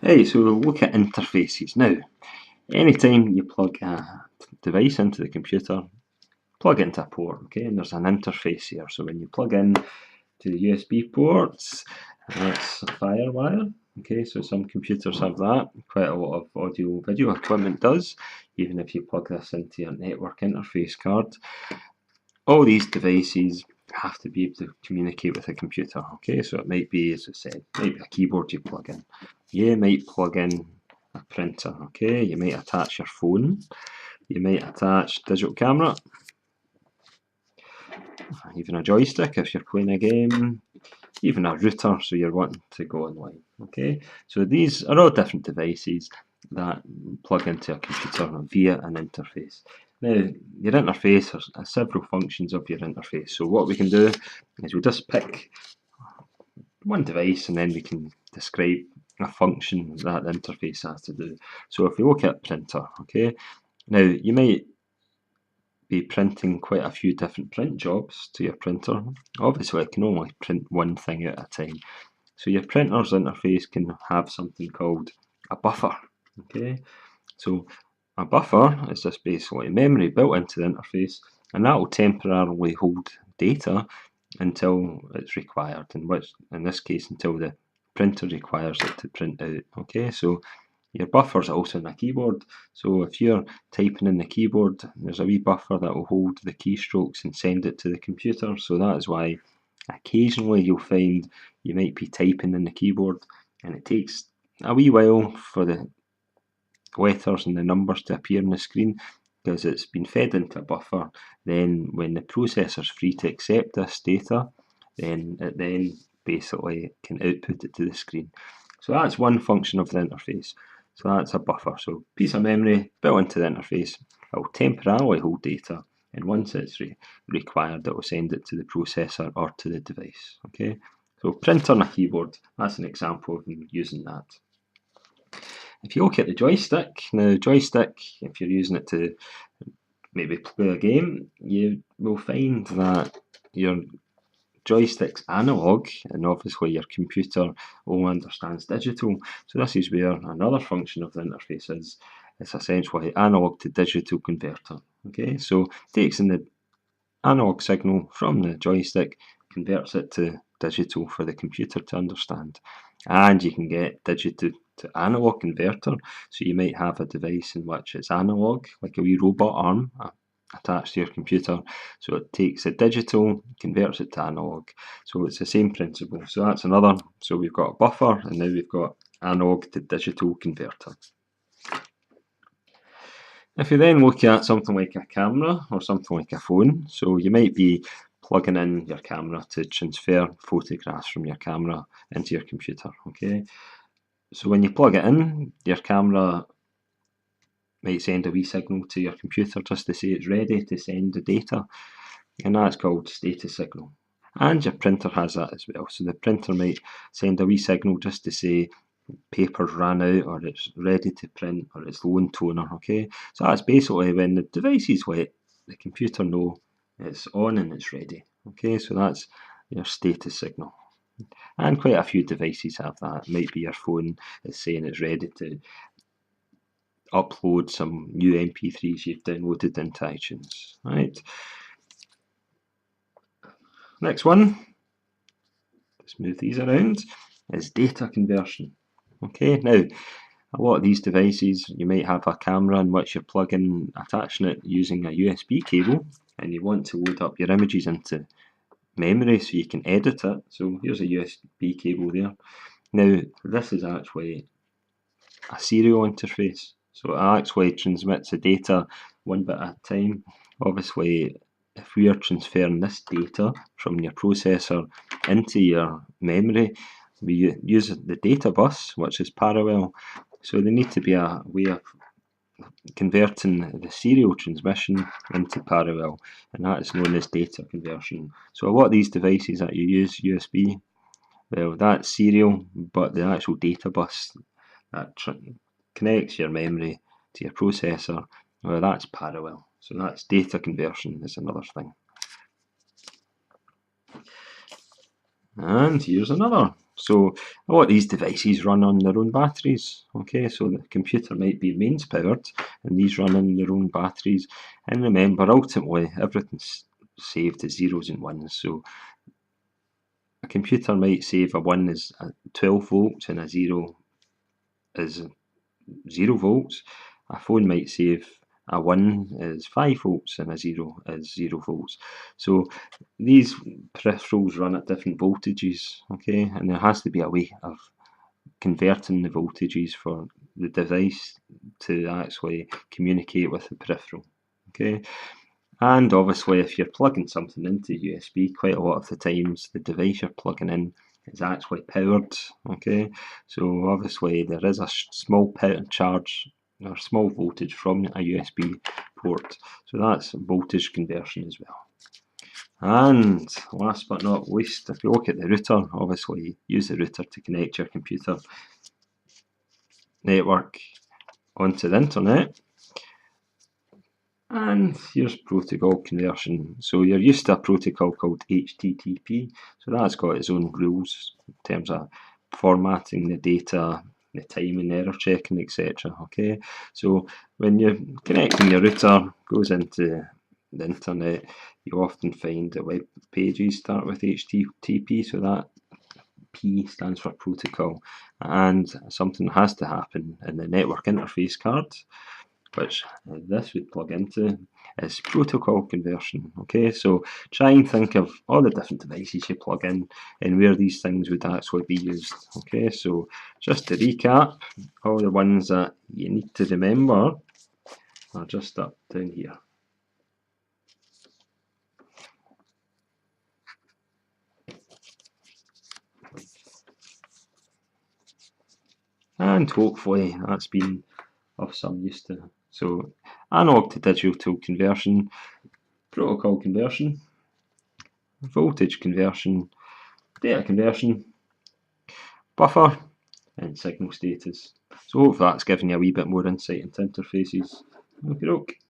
Hey, so we'll look at interfaces. Now, anytime you plug a device into the computer, plug it into a port, okay, and there's an interface here. So when you plug in to the USB ports, that's a FireWire, okay, so some computers have that. Quite a lot of audio video equipment does, even if you plug this into your network interface card. All these devices have to be able to communicate with a computer, okay, so it might be, as I said, maybe a keyboard you plug in. You might plug in a printer, okay, you might attach your phone, you might attach digital camera, even a joystick if you're playing a game, even a router so you're wanting to go online, okay. So these are all different devices that plug into a computer via an interface. Now, your interface, there's several functions of your interface. So what we can do is we'll just pick one device and then we can describe a function that the interface has to do. So if we look at printer, okay, now you might be printing quite a few different print jobs to your printer. Obviously it can only print one thing at a time. So your printer's interface can have something called a buffer, okay? So a buffer is just basically memory built into the interface, and that will temporarily hold data until it's required, in this case until the printer requires it to print out. Okay, so your buffer's also in a keyboard, so if you're typing in the keyboard, there's a wee buffer that will hold the keystrokes and send it to the computer. So that is why occasionally you'll find you might be typing in the keyboard and it takes a wee while for the letters and the numbers to appear on the screen because it's been fed into a buffer. Then when the processor's free to accept this data, then it then basically can output it to the screen. So that's one function of the interface. So that's a buffer. So piece of memory built into the interface. It will temporarily hold data, and once it's required, it will send it to the processor or to the device. Okay. So printer and a keyboard. That's an example of using that. If you look at the joystick, now the joystick, if you're using it to maybe play a game, you will find that your joystick's analog, and obviously your computer only understands digital. So this is where another function of the interface is. It's essentially analog to digital converter. Okay, so it takes in the analog signal from the joystick, converts it to digital for the computer to understand. And you can get digital to analog converter. So you might have a device in which it's analog, like a wee robot arm attached to your computer. So it takes the digital, converts it to analog. So it's the same principle. So that's another. So we've got a buffer, and now we've got analog to digital converter. If you then look at something like a camera or something like a phone, so you might be plugging in your camera to transfer photographs from your camera into your computer, okay? So when you plug it in, your camera might send a wee signal to your computer just to say it's ready to send the data, and that's called status signal. And your printer has that as well. So the printer might send a wee signal just to say paper's ran out or it's ready to print or it's low in toner, okay? So that's basically when the device is wet, the computer know it's on and it's ready, okay? So that's your status signal. And quite a few devices have that. It might be your phone is saying it's ready to upload some new MP3s you've downloaded into iTunes, right? Next one, let's move these around, is data conversion. Okay, now a lot of these devices, you might have a camera in which you're plugging, attaching it using a USB cable, and you want to load up your images into memory so you can edit it. So here's a USB cable there. Now, this is actually a serial interface. So it actually transmits the data one bit at a time. Obviously, if we are transferring this data from your processor into your memory, we use the data bus, which is parallel. So there needs to be a way of converting the serial transmission into parallel, and that is known as data conversion. So a lot of these devices that you use USB, well, that's serial, but the actual data bus that connects your memory to your processor, well, that's parallel. So that's data conversion is another thing. And here's another. So a lot of these devices run on their own batteries. Okay, so the computer might be mains powered, and these run on their own batteries. And remember, ultimately, everything's saved as zeros and ones. So a computer might save a 1 as 12 volts and a 0 as 0 volts. A phone might save a 1 is 5 volts and a 0 is 0 volts. So these peripherals run at different voltages, okay, and there has to be a way of converting the voltages for the device to actually communicate with the peripheral, okay. And obviously, if you're plugging something into USB, quite a lot of the times the device you're plugging in is actually powered, okay. So obviously there is a small charge or small voltage from a USB port, so that's voltage conversion as well. And last but not least, if you look at the router, obviously use the router to connect your computer network onto the internet. And here's protocol conversion. So you're used to a protocol called HTTP, so that's got its own rules in terms of formatting the data, the timing, error checking, etc. Okay, so when you're connecting your router, goes into the internet, you often find that web pages start with HTTP, so that P stands for protocol, and something has to happen in the network interface card, which this would plug into, is protocol conversion. Okay, so try and think of all the different devices you plug in and where these things would actually be used. Okay, so just to recap, all the ones that you need to remember are just up down here. And hopefully that's been of some use to. So analog to digital conversion, protocol conversion, voltage conversion, data conversion, buffer, and signal status. So hopefully that's given you a wee bit more insight into interfaces. Okay.